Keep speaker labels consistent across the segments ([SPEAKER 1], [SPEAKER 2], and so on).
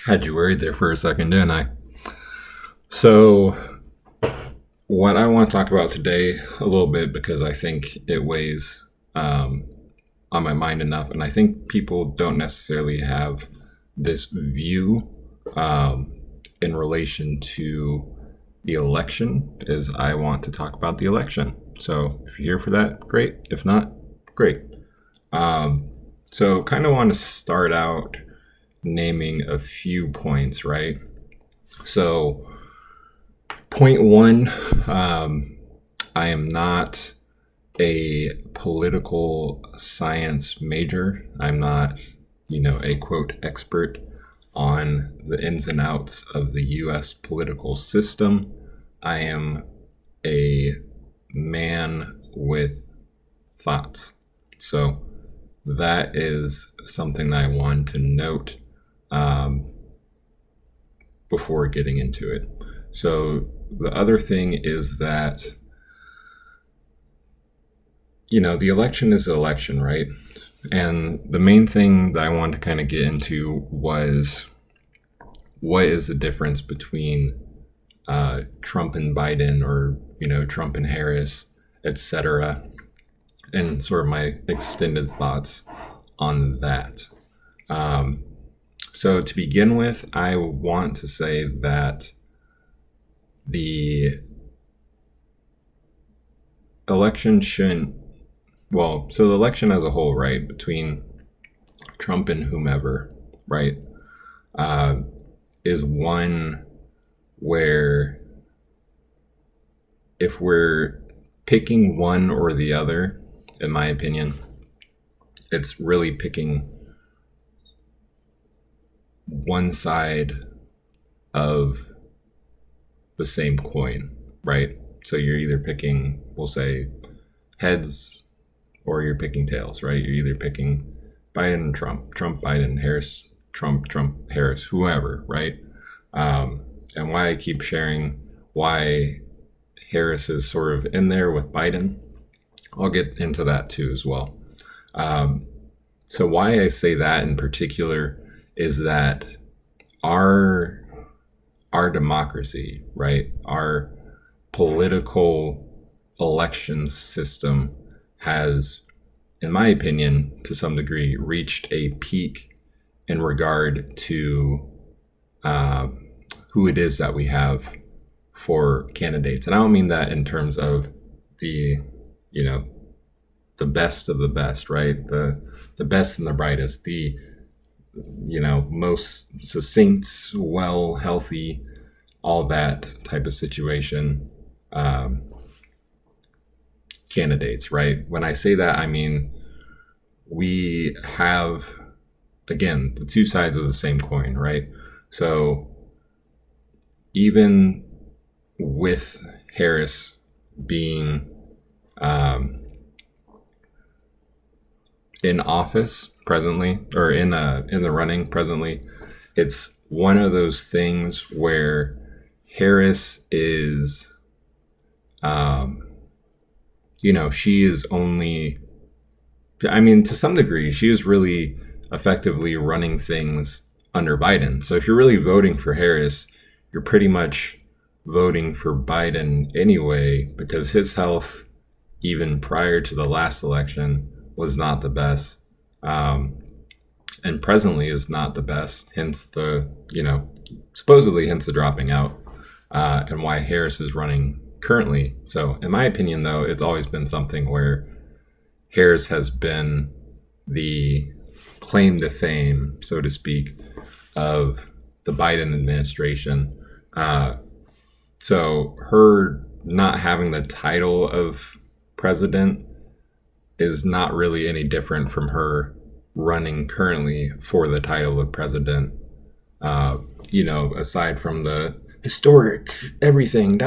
[SPEAKER 1] Had you worried there for a second, didn't I? So, what I want to talk about today a little bit because I think it weighs um, on my mind enough, and I think people don't necessarily have this view um, in relation to the election. Is I want to talk about the election. So, if you're here for that, great. If not, great. Um, so, kind of want to start out naming a few points, right? So, point one, I am not a political science major. I'm not, a quote expert on the ins and outs of the US political system. I am a man with thoughts. So that is something that I want to note um, before getting into it. So the other thing is that, the election is the election, right? And the main thing that I wanted to kind of get into was what is the difference between Trump and Biden, or, Trump and Harris, etc., and sort of my extended thoughts on that. So to begin with, I want to say that the election shouldn't, so the election as a whole, right, between Trump and whomever, right, is one where if we're picking one or the other, in my opinion, it's really picking one side of the same coin, right? So you're either picking, we'll say, heads, or you're picking tails, right? You're either picking Biden, Trump, Biden, Harris, Trump, Harris, whoever, right? And why I keep sharing why Harris is sort of in there with Biden, I'll get into that too as well. So why I say that in particular is that our democracy, right, our political election system has, in my opinion, to some degree, reached a peak in regard to who it is that we have for candidates. And I don't mean that in terms of the, the best of the best, right? The best and the brightest, the, most succinct, well, healthy, all that type of situation candidates, right? When I say that, I mean we have, again, the two sides of the same coin, right? So even with Harris being in office presently, or in the running presently, it's one of those things where Harris is, she is only, to some degree, she is really effectively running things under Biden. So if you're really voting for Harris, you're pretty much voting for Biden anyway, because his health, even prior to the last election, was not the best. And presently is not the best, hence the, supposedly hence the dropping out, and why Harris is running currently. So in my opinion, though, it's always been something where Harris has been the claim to fame, so to speak, of the Biden administration. So her not having the title of president is not really any different from her running currently for the title of president. Aside from the historic everything,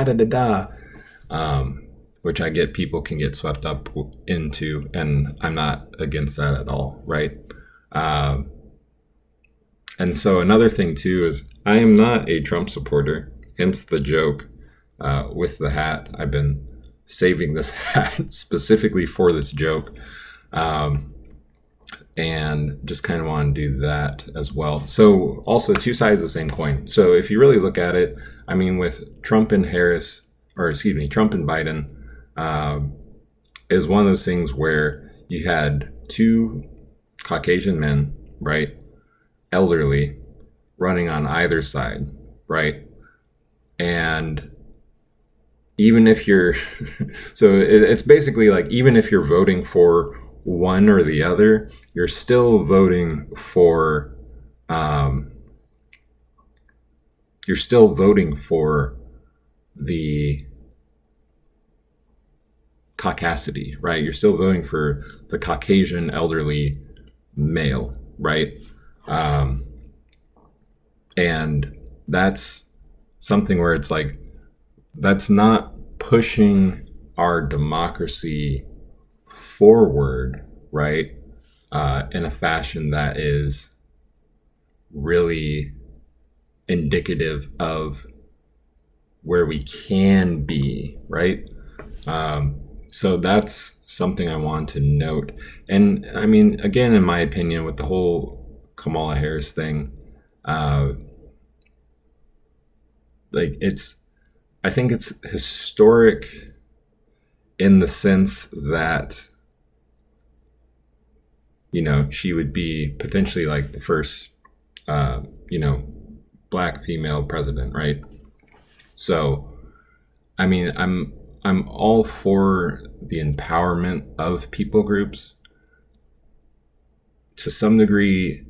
[SPEAKER 1] which I get people can get swept up into, and I'm not against that at all, right? And so another thing too is I am not a Trump supporter, hence the joke with the hat. I've been saving this hat specifically for this joke. and just kind of want to do that as well. So also two sides of the same coin. So if you really look at it, I mean, with Trump and Harris, or excuse me, Trump and Biden, is one of those things where you had two Caucasian men, right, elderly, running on either side, right, and even if you're, so it's basically like even if you're voting for one or the other, you're still voting for, you're still voting for the caucasity, right? You're still voting for the Caucasian elderly male, right? And that's something where it's like, that's not pushing our democracy forward, right? In a fashion that is really indicative of where we can be, right? So that's something I want to note. And I mean, again, in my opinion, with the whole Kamala Harris thing, like I think it's historic in the sense that, you know, she would be potentially like the first, you know, Black female president, right? So, I mean, I'm all for the empowerment of people groups. To some degree,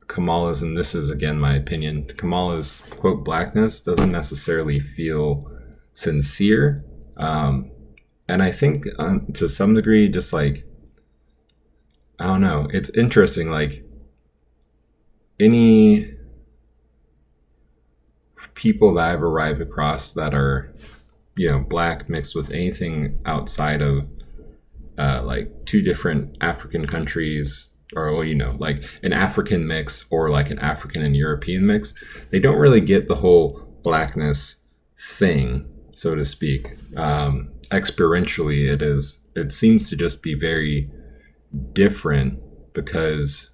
[SPEAKER 1] Kamala's, and this is again my opinion, Kamala's quote blackness doesn't necessarily feel sincere, and I think to some degree, just like, I don't know, it's interesting. Like any people that I've arrived across that are, you know, Black mixed with anything outside of like two different African countries, or, well, you know, like an African mix or like an African and European mix, they don't really get the whole blackness thing, so to speak. Experientially, it seems to just be very different because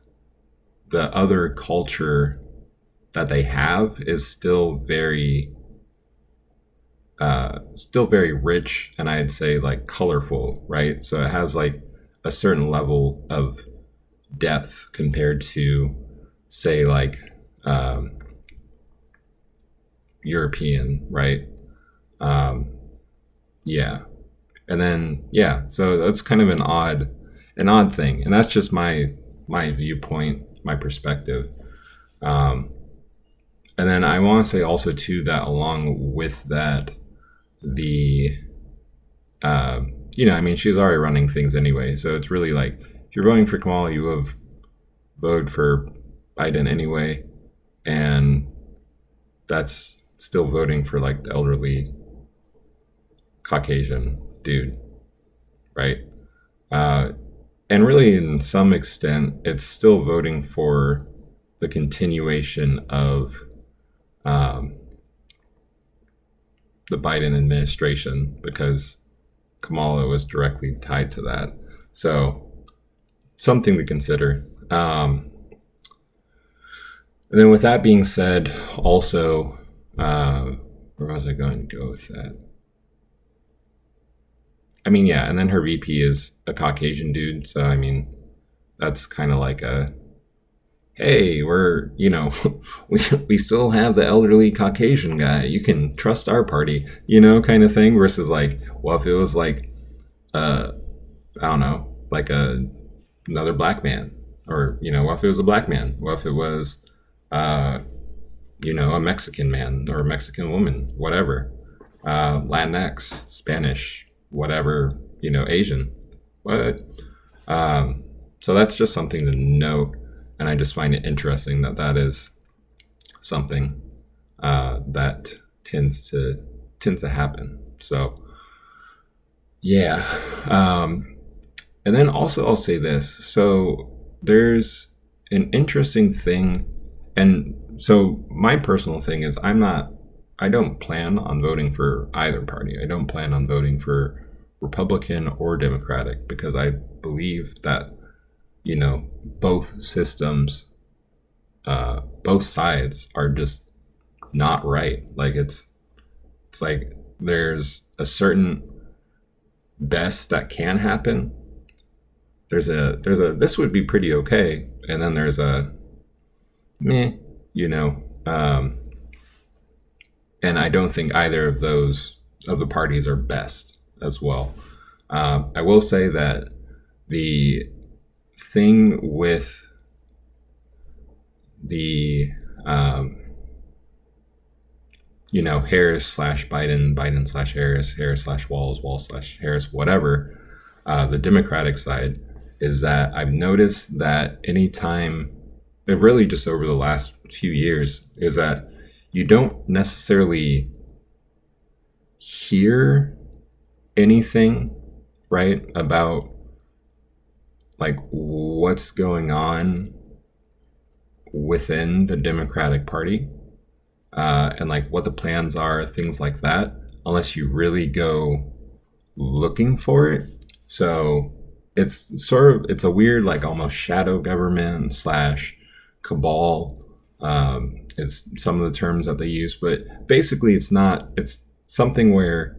[SPEAKER 1] the other culture that they have is still very rich, and I'd say like colorful, right? So it has like a certain level of depth compared to, say, like European, right? Yeah, and then yeah, so that's kind of an odd thing, and that's just my viewpoint, my perspective. And then I want to say also too that along with that, the you know, I mean, she's already running things anyway, so it's really like if you're voting for Kamala, you have voted for Biden anyway, and that's still voting for like the elderly Caucasian dude, right? And really, in some extent, it's still voting for the continuation of the Biden administration, because Kamala was directly tied to that. So something to consider. And then with that being said, also, where was I going to go with that? I mean, yeah, and then her VP is a Caucasian dude. So, I mean, that's kind of like a, hey, we're, you know, we still have the elderly Caucasian guy. You can trust our party, you know, kind of thing. Versus like, well, if it was like, I don't know, like another Black man, or, you know, what if it was a Black man? What if it was, you know, a Mexican man or a Mexican woman, whatever, Latinx, Spanish, whatever, you know, Asian, what? So that's just something to note. And I just find it interesting that that is something that tends to happen. So, yeah. And then also I'll say this. So there's an interesting thing. And so my personal thing is I don't plan on voting for either party. I don't plan on voting for Republican or Democratic, because I believe that both systems, both sides are just not right. Like it's like there's a certain best that can happen. There's a this would be pretty okay, and then there's a meh, you know. And I don't think either of the parties are best as well. I will say that the thing with the Harris slash Biden, Biden slash Harris, Harris slash Walz, Walz slash Harris, whatever, the Democratic side, is that I've noticed that anytime, really just over the last few years, is that you don't necessarily hear anything, right, about like what's going on within the Democratic Party, and like what the plans are, things like that, unless you really go looking for it. So it's a weird, like almost shadow government slash cabal, is some of the terms that they use, but basically it's something where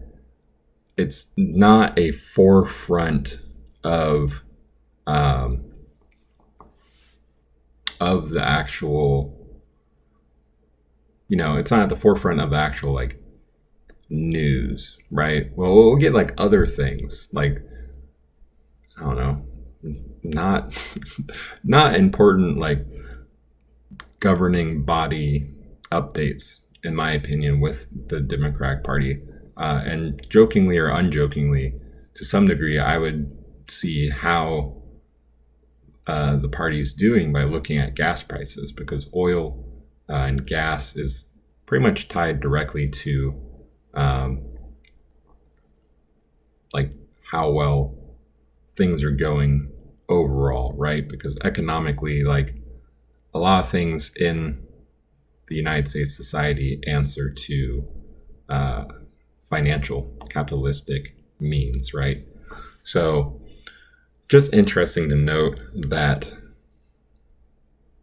[SPEAKER 1] it's not a forefront of the actual, it's not at the forefront of the actual like news, right? Well, we'll get like other things, like, I don't know, not not important, like governing body updates, in my opinion, with the Democratic Party. And jokingly or unjokingly, to some degree, I would see how the party is doing by looking at gas prices, because oil and gas is pretty much tied directly to like how well things are going overall, right? Because economically, like a lot of things in the United States society answer to financial capitalistic means, right? So just interesting to note that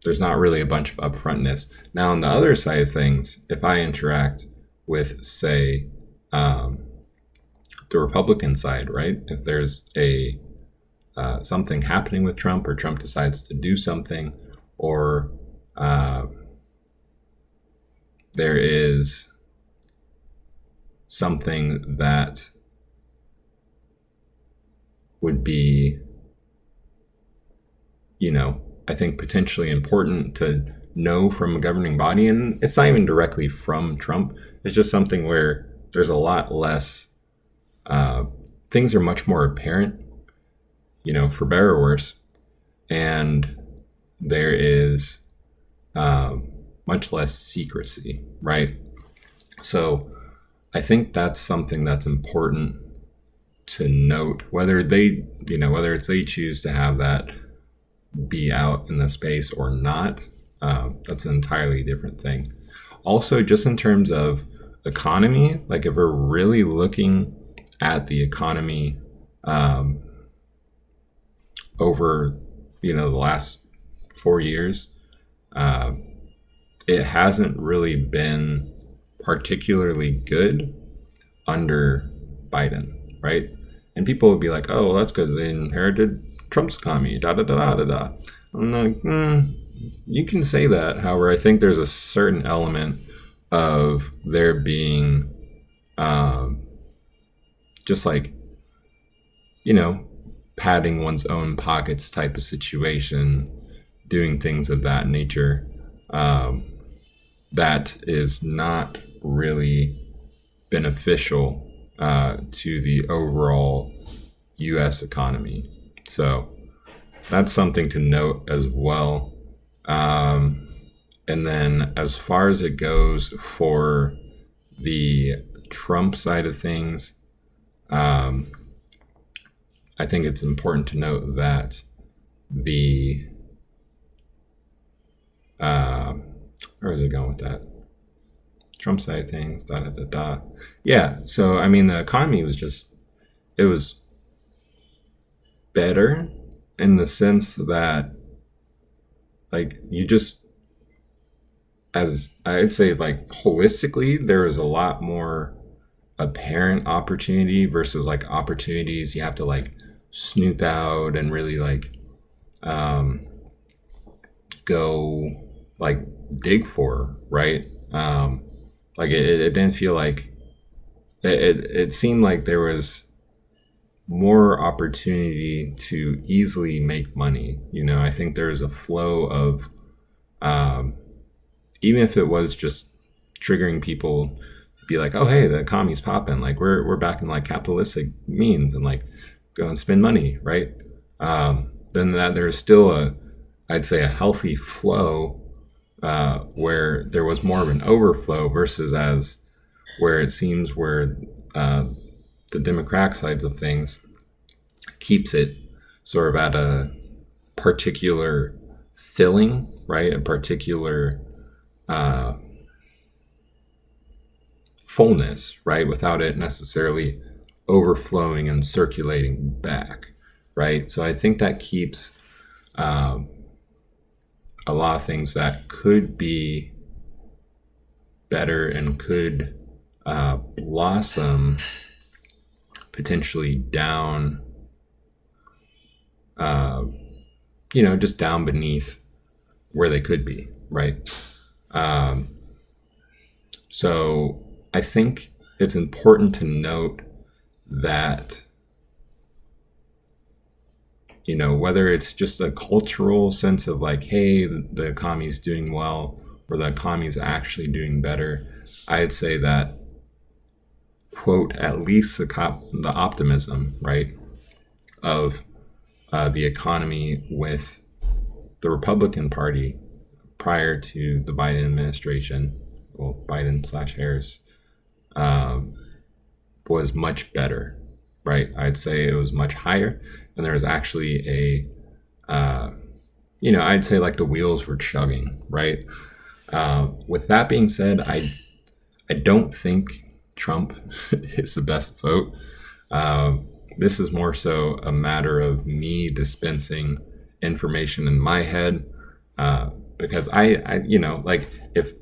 [SPEAKER 1] there's not really a bunch of upfrontness. Now, on the other side of things, if I interact with, say, the Republican side, right? If there's a something happening with Trump, or Trump decides to do something, or there is something that would be, I think potentially important to know from a governing body. And it's not even directly from Trump. It's just something where there's a lot less, things are much more apparent, for better or worse. And there is much less secrecy, right? So I think that's something that's important to note, whether it's they choose to have that be out in the space or not. That's an entirely different thing. Also, just in terms of economy, like if we're really looking at the economy over the last 4 years, it hasn't really been particularly good under Biden, right? And people would be like, oh, well, that's because they inherited Trump's economy, da da da da da da. I'm like, you can say that. However, I think there's a certain element of there being just like, padding one's own pockets type of situation, doing things of that nature, that is not really beneficial to the overall U.S. economy. So that's something to note as well. And then as far as it goes for the Trump side of things, I think it's important to note that the where is it going with that? Trump side of things, da da da da. Yeah, so I mean, the economy was it was better in the sense that, like, you just, as I'd say, like, holistically, there is a lot more apparent opportunity versus like opportunities you have to like snoop out and really like um, go like dig for, right? Like it didn't feel like it seemed like there was more opportunity to easily make money. You know, I think there's a flow of um, even if it was just triggering people to be like, oh hey, the economy's popping, like we're back in like capitalistic means and like go and spend money, right? Then that there's still a, I'd say, a healthy flow where there was more of an overflow versus as where it seems where uh, the democratic sides of things keeps it sort of at a particular filling, right? A particular uh, fullness, right? Without it necessarily overflowing and circulating back, right? So I think that keeps um, a lot of things that could be better and could blossom potentially down, uh, just down beneath where they could be, right? Um, so I think it's important to note that, whether it's just a cultural sense of like, hey, the economy is doing well, or the economy is actually doing better, I'd say that, quote, at least the optimism, right, of the economy with the Republican Party prior to the Biden administration, well, Biden slash Harris, um, was much better, right? I'd say it was much higher, and there was actually I'd say like the wheels were chugging, right? With that being said, I don't think Trump is the best vote. This is more so a matter of me dispensing information in my head, because like if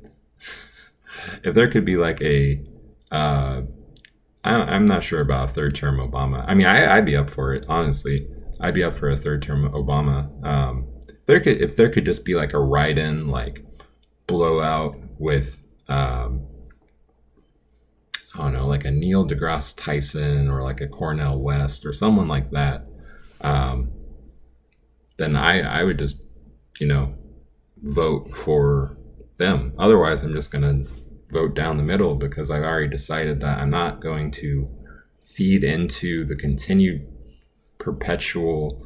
[SPEAKER 1] there could be like I'm not sure about a third term Obama. I mean, I'd be up for it, honestly. I'd be up for a third term Obama. If there could just be like a write-in, like blowout with, I don't know, like a Neil deGrasse Tyson or like a Cornell West or someone like that, um, then I would just, vote for them. Otherwise, I'm just gonna vote down the middle because I've already decided that I'm not going to feed into the continued perpetual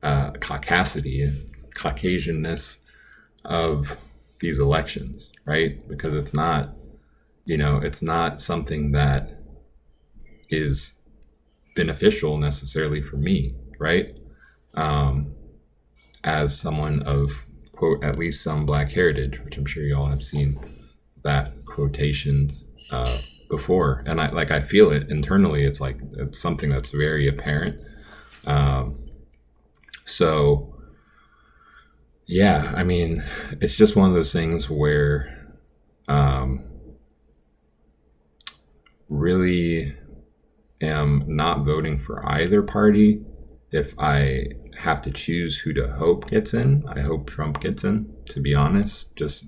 [SPEAKER 1] caucasity and Caucasianness of these elections, right? Because it's not something that is beneficial necessarily for me, right? Um, as someone of, quote, at least some Black heritage, which I'm sure you all have seen that quotation before, and I feel it internally. It's like it's something that's very apparent. Um, so yeah, I mean, it's just one of those things where um, really am not voting for either party. If I have to choose who to hope gets in, I hope Trump gets in, to be honest. Just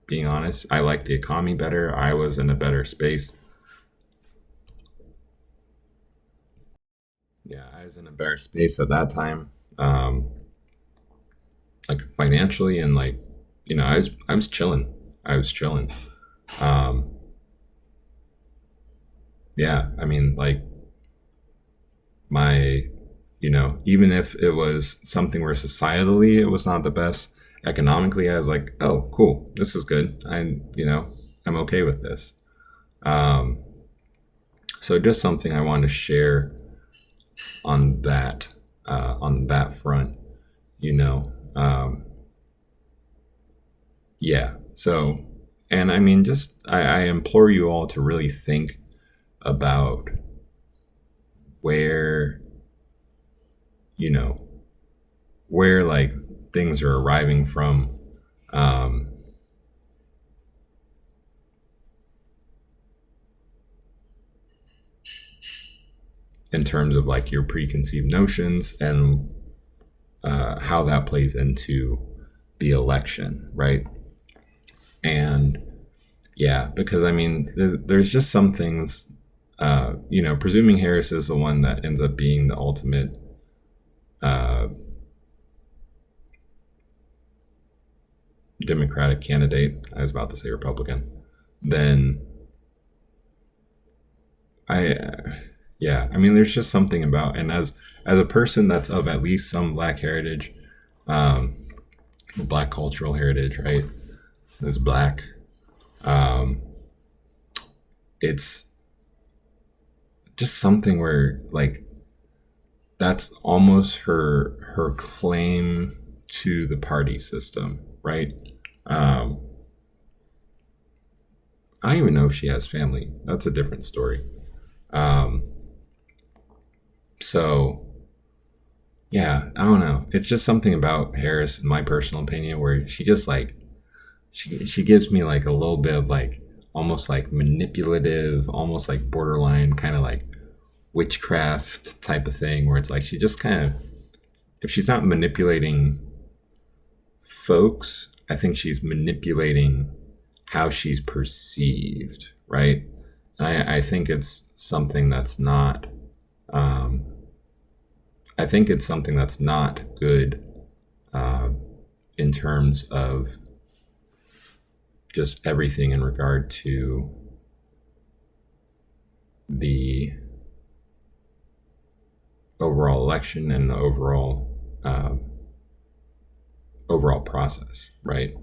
[SPEAKER 1] being honest, I like the economy better. I was in a better space. Yeah, I was in a better space at that time, like financially, and like, I was chilling. I was chilling. Um, yeah, I mean, like my, even if it was something where societally it was not the best, economically, I was like, oh, cool, this is good. I'm okay with this. Um, so just something I want to share on that front, you know. Yeah. So, and I mean, just I implore you all to really think about where, you know, where like things are arriving from. Um, in terms of like your preconceived notions and how that plays into the election, right? And yeah, because I mean, there's just some things, presuming Harris is the one that ends up being the ultimate Democratic candidate, I was about to say Republican, then yeah, I mean, there's just something about, and as a person that's of at least some Black heritage, um, Black cultural heritage, right? Is Black. Um, it's just something where like that's almost her claim to the party system, right? Um, I don't even know if she has family. That's a different story. Um, so yeah, I don't know. It's just something about Harris, in my personal opinion, where she just like she gives me like a little bit of like almost like manipulative, almost like borderline kind of like witchcraft type of thing, where it's like she just kind of, if she's not manipulating folks, I think she's manipulating how she's perceived, right? And I think it's something that's not. Um, I think it's something that's not good uh, in terms of just everything in regard to the overall election and the overall process, right?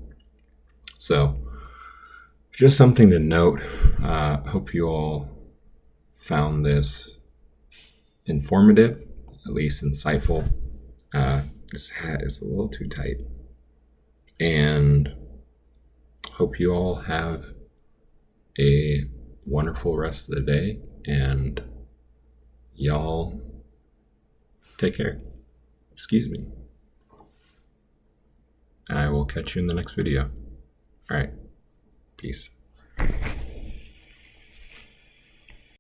[SPEAKER 1] So, just something to note. Hope you all found this informative, at least insightful. This hat is a little too tight, and hope you all have a wonderful rest of the day, and y'all take care. Excuse me. I will catch you in the next video. All right. Peace.